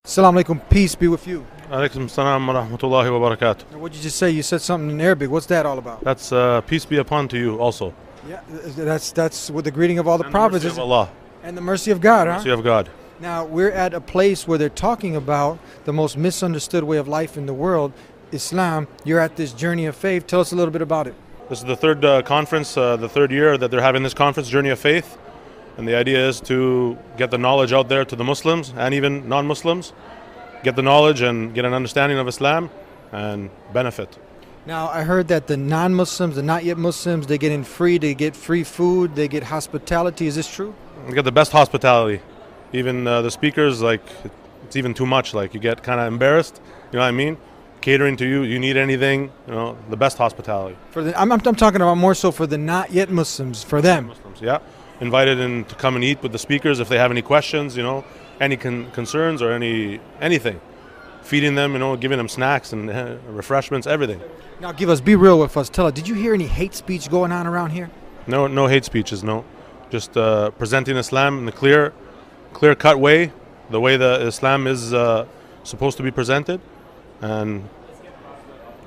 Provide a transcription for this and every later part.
Assalamu alaikum, peace be with you. Alaikum salam wa rahmatullahi wa barakatuh. Now, what did you just say? You said something in Arabic. What's that all about? That's peace be upon to you also. Yeah, that's with the greeting of all the And prophets. the mercy of Allah. And the mercy of God, huh? Mercy of God. Now, we're at a place where they're talking about the most misunderstood way of life in the world, Islam. You're at this journey of faith. Tell us a little bit about it. This is the third conference, the third year that they're having this conference, Journey of Faith. And the idea is to get the knowledge out there to the Muslims and even non-Muslims. Get the knowledge and get an understanding of Islam and benefit. Now, I heard that the non-Muslims, the not yet Muslims, they get in free, they get free food, they get hospitality. Is this true? You get the best hospitality. Even the speakers, like, it's even too much. Like, you get kind of embarrassed, you know what I mean? Catering to you, you need anything, you know, the best hospitality. I'm talking about more so for the not yet Muslims, for them. Muslims, yeah. Invited in to come and eat with the speakers if they have any questions, you know, any concerns or anything. Feeding them, you know, giving them snacks and refreshments, everything. Now be real with us. Tell us, did you hear any hate speech going on around here? No hate speeches, no. Just presenting Islam in the clear-cut way, the way that Islam is supposed to be presented, and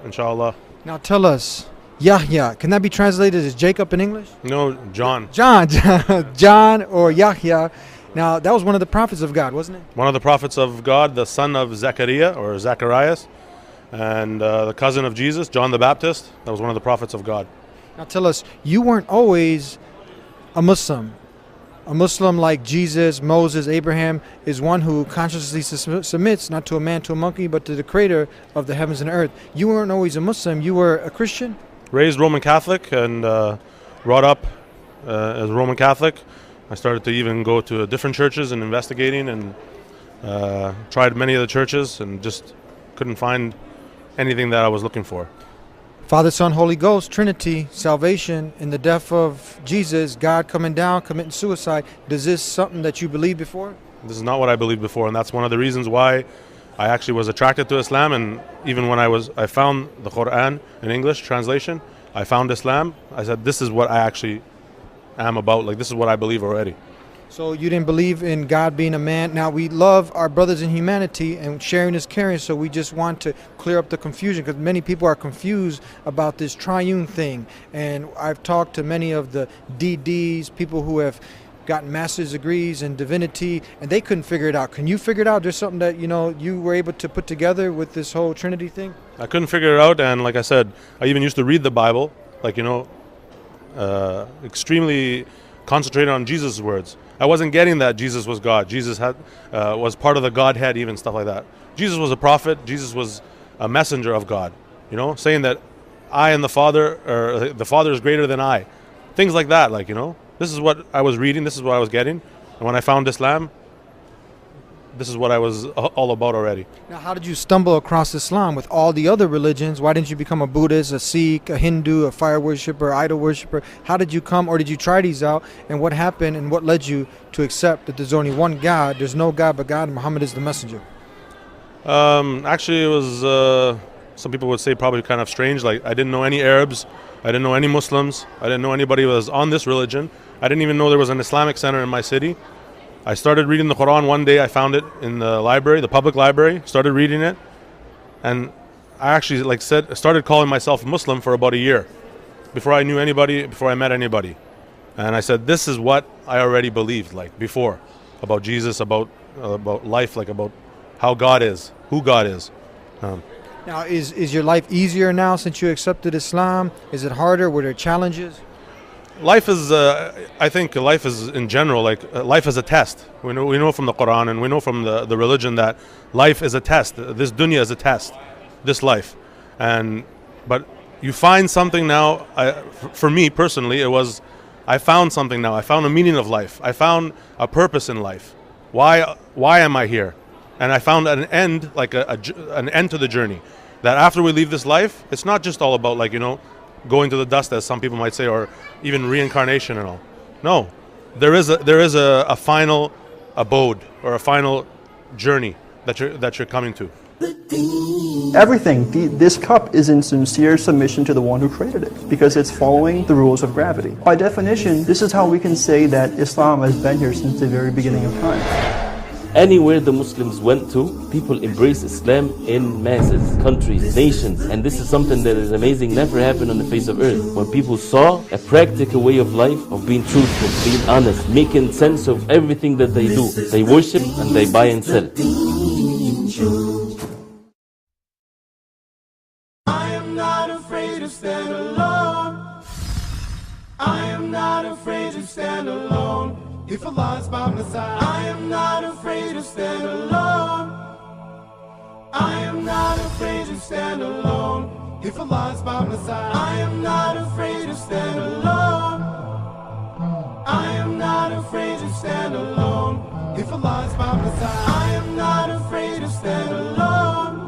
inshallah. Now tell us, Yahya, can that be translated as Jacob in English? No, John. John or Yahya. Now, that was one of the prophets of God, wasn't it? One of the prophets of God, the son of Zechariah or Zacharias, and the cousin of Jesus, John the Baptist. That was one of the prophets of God. Now tell us, you weren't always a Muslim. A Muslim like Jesus, Moses, Abraham is one who consciously submits not to a man, to a monkey, but to the creator of the heavens and earth. You weren't always a Muslim. You were a Christian? Raised Roman Catholic and brought up as Roman Catholic. I started to even go to different churches and investigating and tried many of the churches and just couldn't find anything that I was looking for. Father, Son, Holy Ghost, Trinity, salvation, in the death of Jesus, God coming down, committing suicide. Is this something that you believed before? This is not what I believed before, and that's one of the reasons why I actually was attracted to Islam. And even when I found the Quran in English translation, I found Islam. I said, this is what I actually am about. Like, this is what I believe already. So you didn't believe in God being a man. Now, we love our brothers in humanity, and sharing is caring, so we just want to clear up the confusion, because many people are confused about this triune thing. And I've talked to many of the DDs, people who have gotten master's degrees in divinity, and they couldn't figure it out. Can you figure it out? There's something that, you know, you were able to put together with this whole Trinity thing? I couldn't figure it out, and like I said, I even used to read the Bible, like, you know, extremely concentrated on Jesus' words. I wasn't getting that Jesus was God. Jesus was part of the Godhead, even stuff like that. Jesus was a prophet. Jesus was a messenger of God, you know, saying that I and the Father, or the Father is greater than I. Things like that, like, you know. This is what I was reading. This is what I was getting. And when I found Islam, this is what I was all about already. Now, how did you stumble across Islam with all the other religions? Why didn't you become a Buddhist, a Sikh, a Hindu, a fire worshiper, idol worshiper? How did you come, or did you try these out? And what happened, and what led you to accept that there's only one God, there's no God but God, and Muhammad is the messenger? Actually, it was, some people would say probably kind of strange. Like, I didn't know any Arabs. I didn't know any Muslims. I didn't know anybody who was on this religion. I didn't even know there was an Islamic center in my city. I started reading the Quran one day. I found it in the library, the public library, started reading it. And I actually, started calling myself Muslim for about a year before I knew anybody, before I met anybody. And I said, this is what I already believed, like, before, about Jesus, about life, like, about how God is, who God is. Now, is your life easier now since you accepted Islam? Is it harder? Were there challenges? Life is, I think life is in general, like, life is a test. We know from the Quran, and we know from the religion that life is a test. This dunya is a test, this life. But you find something now, for me personally, I found something now. I found a meaning of life. I found a purpose in life. Why am I here? And I found an end, like an end to the journey. That after we leave this life, it's not just all about, like, you know, going to the dust, as some people might say, or even reincarnation and all. No, there is a final abode, or a final journey that you're coming to. Everything, this cup is in sincere submission to the one who created it, because it's following the rules of gravity. By definition, this is how we can say that Islam has been here since the very beginning of time. Anywhere the Muslims went to, people embrace Islam in masses, countries, nations. And this is something that is amazing, never happened on the face of earth. When people saw a practical way of life, of being truthful, being honest, making sense of everything that they do. They worship and they buy and sell. I am not afraid to stand alone. I am not afraid to stand alone. If Allah's by my side, I am not afraid to stand alone. I am not afraid to stand alone. If Allah's by my side, I am not afraid to stand alone. I am not afraid to stand alone. If Allah's by my side, I am not afraid to stand alone.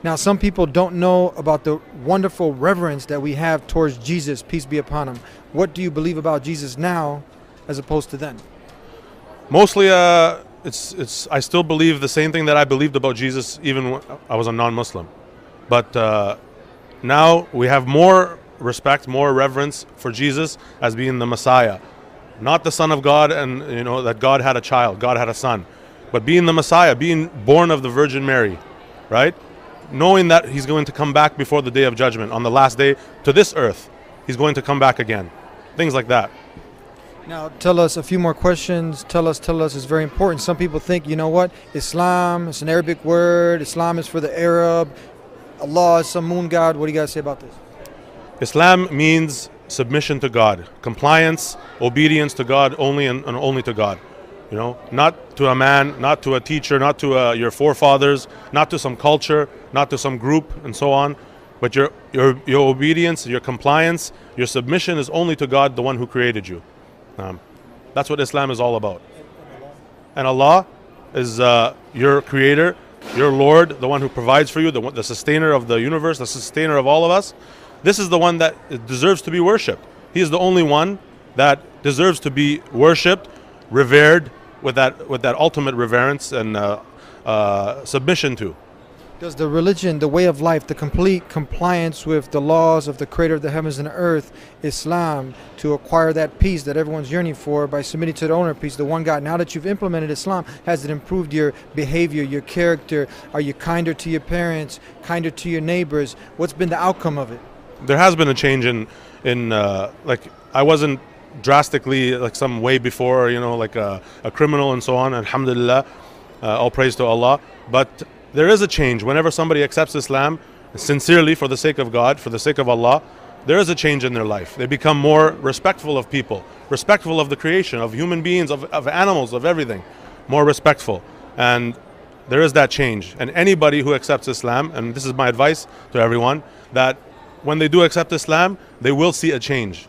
Now, some people don't know about the wonderful reverence that we have towards Jesus, peace be upon him. What do you believe about Jesus now as opposed to then? Mostly, I still believe the same thing that I believed about Jesus even when I was a non-Muslim. But now we have more respect, more reverence for Jesus as being the Messiah. Not the Son of God and, that God had a child, God had a son. But being the Messiah, being born of the Virgin Mary, right? Knowing that he's going to come back before the day of judgment, on the last day to this earth. He's going to come back again. Things like that. Now, tell us a few more questions. Tell us, it's very important. Some people think, you know what, Islam, it's an Arabic word. Islam is for the Arab. Allah is some moon god. What do you guys say about this? Islam means submission to God, compliance, obedience to God, only and only to God. Not to a man, not to a teacher, not to your forefathers, not to some culture, not to some group, and so on. But your obedience, your compliance, your submission is only to God, the one who created you. That's what Islam is all about. And Allah is your creator, your Lord, the one who provides for you, the sustainer of the universe, the sustainer of all of us. This is the one that deserves to be worshipped. He is the only one that deserves to be worshipped, revered, with that ultimate reverence and submission to. Does the religion, the way of life, the complete compliance with the laws of the creator of the heavens and the earth, Islam, to acquire that peace that everyone's yearning for by submitting to the owner of peace, the one God, now that you've implemented Islam, has it improved your behavior, your character? Are you kinder to your parents, kinder to your neighbors? What's been the outcome of it? There has been a change in I wasn't drastically like some way before, like a criminal and so on. Alhamdulillah, all praise to Allah. But there is a change whenever somebody accepts Islam sincerely for the sake of God, for the sake of Allah. There is a change in their life. They become more respectful of people, respectful of the creation, of human beings, of animals, of everything, more respectful. And there is that change. And anybody who accepts Islam, and this is my advice to everyone, that when they do accept Islam, they will see a change.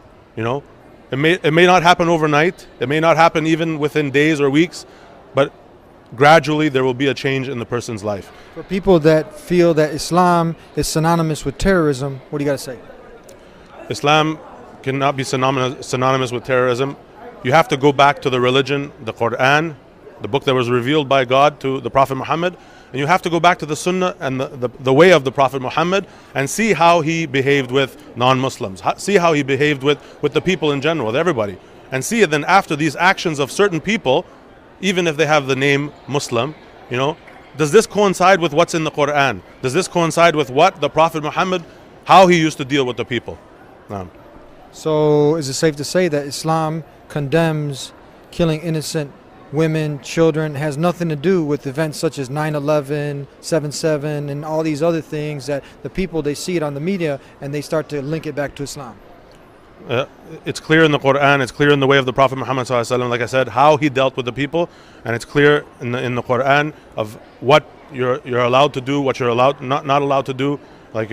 It may not happen overnight. It may not happen even within days or weeks, but gradually there will be a change in the person's life. For people that feel that Islam is synonymous with terrorism, what do you got to say? Islam cannot be synonymous with terrorism. You have to go back to the religion, the Quran, the book that was revealed by God to the Prophet Muhammad, and you have to go back to the Sunnah and the way of the Prophet Muhammad and see how he behaved with non-Muslims, see how he behaved with the people in general, with everybody, and see it then after these actions of certain people, even if they have the name Muslim, does this coincide with what's in the Quran? Does this coincide with what the Prophet Muhammad, how he used to deal with the people? So is it safe to say that Islam condemns killing innocent women, children, has nothing to do with events such as 9/11, 7/7, and all these other things that the people, they see it on the media and they start to link it back to Islam? It's clear in the Quran, it's clear in the way of the Prophet Muhammad ﷺ, like I said, how he dealt with the people, and it's clear in the Quran of what you're allowed to do, what you're not allowed to do. Like,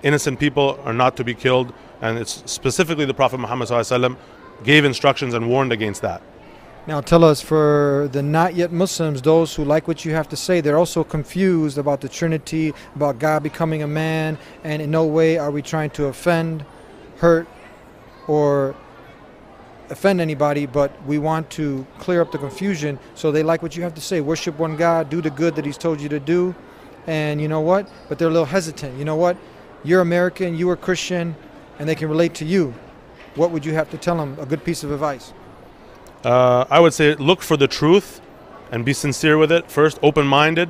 innocent people are not to be killed, and it's specifically the Prophet Muhammad ﷺ gave instructions and warned against that. Now tell us, for the not yet Muslims, those who like what you have to say, they're also confused about the Trinity, about God becoming a man, and in no way are we trying to offend, hurt, or offend anybody, but we want to clear up the confusion. So they like what you have to say. Worship one God, do the good that he's told you to do, and you know what? But they're a little hesitant. You know what? You're American, you are Christian, and they can relate to you. what would you have to tell them? A good piece of advice. I would say look for the truth and be sincere with it first, open-minded,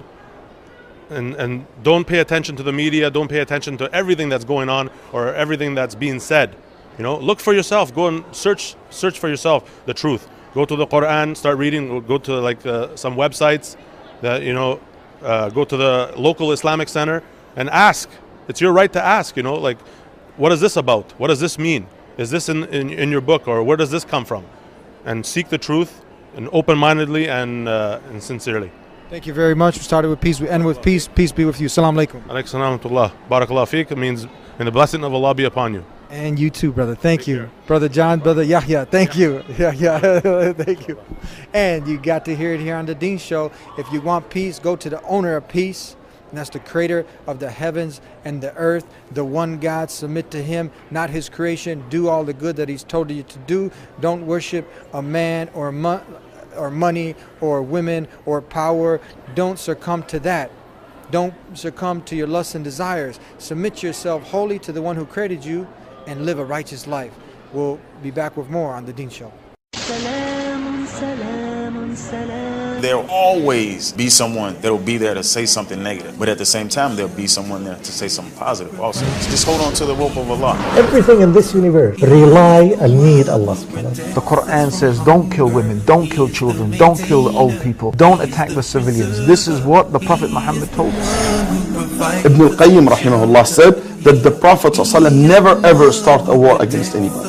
and don't pay attention to the media, don't pay attention to everything that's going on or everything that's being said. You know, look for yourself, go and search for yourself the truth. Go to the Quran, start reading, go to like some websites that, you know, go to the local Islamic center and ask. It's your right to ask, you know, like, what is this about? What does this mean? Is this in your book, or where does this come from? And seek the truth, and open-mindedly and sincerely. Thank you very much. We started with peace, we end with peace. Peace be with you. Salam alaikum. Alaykum salam wa rahmatullah. Barakallah feek. It means, may the blessing of Allah be upon you. And you too, brother. Thank you. Brother John, Brother Yahya. Thank you. Yeah. Thank you. And you got to hear it here on the Dean Show. If you want peace, go to the owner of peace. And that's the creator of the heavens and the earth, the one God. Submit to him, not his creation. Do all the good that he's told you to do. Don't worship a man or money or women or power. Don't succumb to that. Don't succumb to your lusts and desires. Submit yourself wholly to the one who created you and live a righteous life. We'll be back with more on the Dean Show. There'll always be someone that'll be there to say something negative, but at the same time there'll be someone there to say something positive also. Just hold on to the rope of Allah. Everything in this universe rely and need Allah subhanahu wa ta'ala. The Quran says don't kill women, don't kill children, don't kill the old people, don't attack the civilians. This is what the Prophet Muhammad told us. Ibn al-Qayyim rahimahullah said that the Prophet ﷺ never ever started a war against anybody.